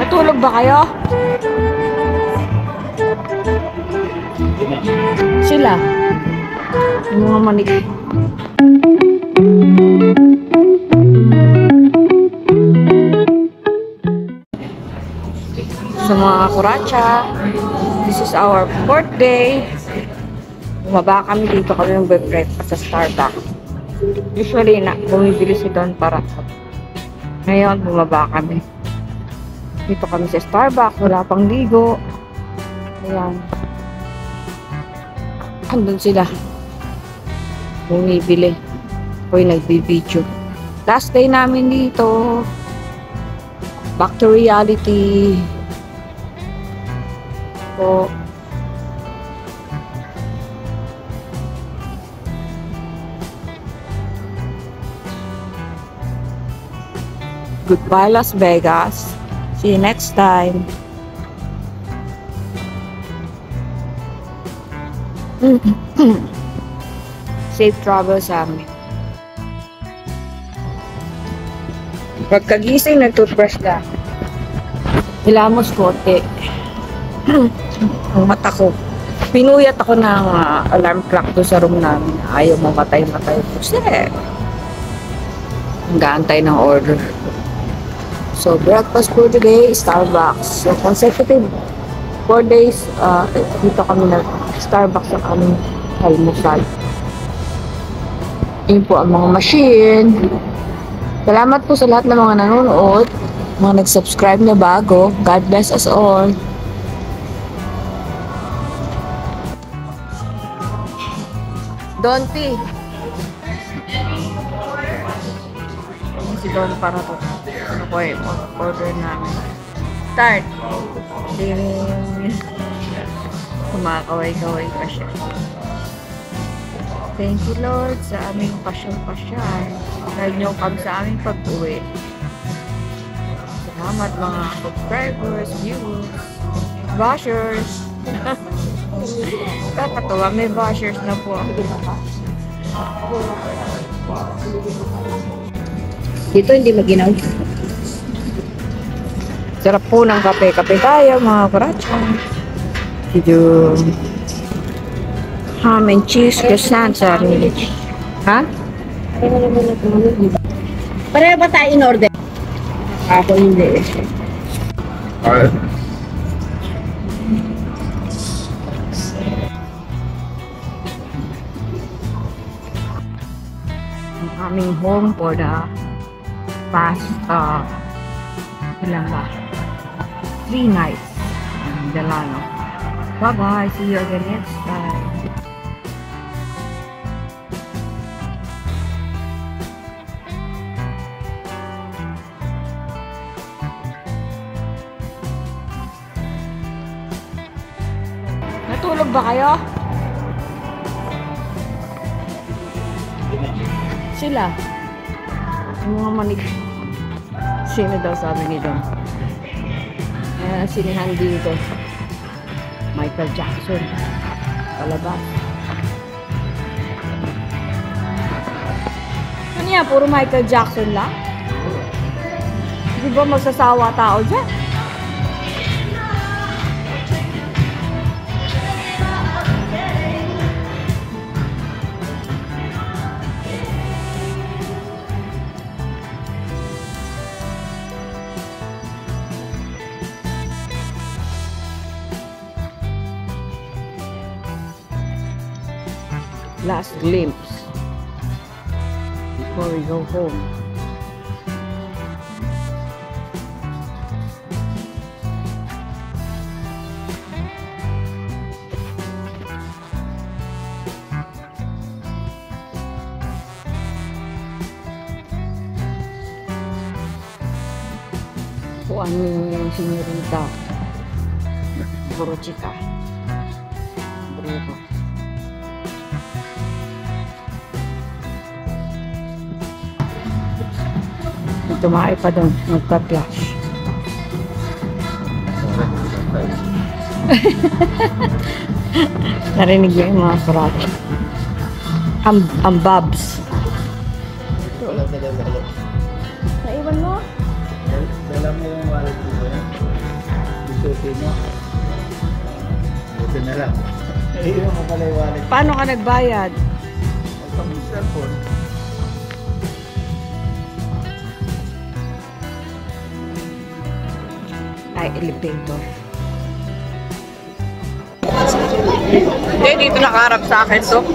Natulog ba kayo? Sila. Yung mga manik. Sa mga kuratsa, this is our 4th day. Bumaba kami dito, kami ng breakfast sa Starbucks. Usually, bumibili si Don para. Ngayon, bumaba kami. Dito kami sa Starbucks, wala pang ligo. Ayan. Andun sila. Bumibili. Ako'y nagbibideo. Last day namin dito. Back to reality. So, goodbye Las Vegas. See you next time. Safe travel sa amin. Pagkagising, nag-toothbrush ka. Hilamos konti. Ang mata ko. Pinuyat ako ng alarm clock doon sa room namin. Ayaw mamatay-matay. Kasi nag-aantay ng order. So, breakfast for today, Starbucks. So, consecutive 4 days, dito kami na Starbucks ang aming almusal. Yun po ang mga machine. Salamat po sa lahat ng mga nanonood, mga nag-subscribe na bago. God bless us all. Donti. Si Don para to. Ano ko eh, order namin. Start. Ding. Kumakaway-kaway pa siya. Thank you Lord sa aming pasyal-pasyal. Dahil niyo kami sa aming pag-uwi. Salamat mga subscribers, viewers, bashers. Kakatawa, may bashers na po. Dito hindi maginaw. Sarap po ng kape. Kape tayo mga kuratsa. Dito. Ham and cheese croissant sa amin. Ha? Pareho ba tayo in order? Ako hindi. Alright. Ang aming home for the past ilan ba? 3 nights. Delano. Bye-bye. See you again next time. Natulog ba kayo? Sila. Yung mga manig. Sino daw sabi ni Don? Sinihan dito. Michael Jackson. Palabas. Ano yan? Puro Michael Jackson lang? Di ba magsasawa tao dyan? Last glimpse before we go home. Kuan yung senyorita Borochika Bruno. Tumakay pa doon, magpa-flash. Narinig mo yung mga surat. Ang babs. Naiwan mo? Dala mo yung wallet ko. Buti mo. Buti na lang. Iyon mo pala yung wallet. Paano ka nagbayad? Itong cellphone. Ay, elevator. Hindi, dito nakaharap sa akin to.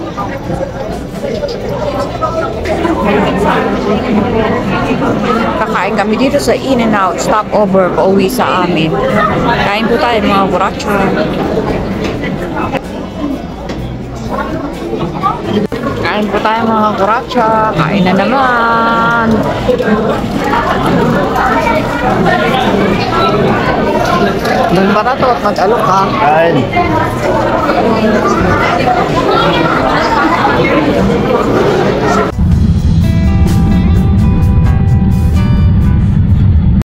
Kakain kami dito sa In-N-Out stopover pauwi sa amin. Kain po tayo mga buracho. Kain po tayo mga buracho. Kain na naman. Mag-barato at mag-alok ka. Kain.